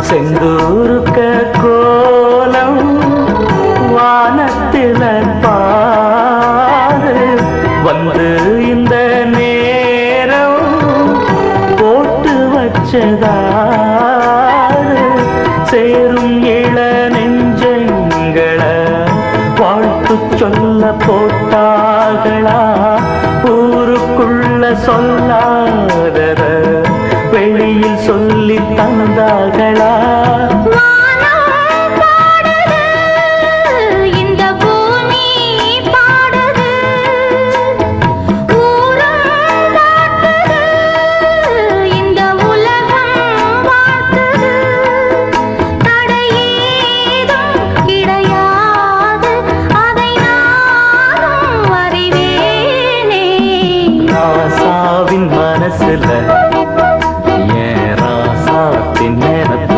செந்தூருக்க கோலம் வானத்தில பாரு வந்து இந்த நேரம் போட்டு வச்சதாரு சேரும் இள நெஞ்சங்களை வாழ்த்து சொல்ல போட்டார்களா ஊருக்குள்ள சொல்லா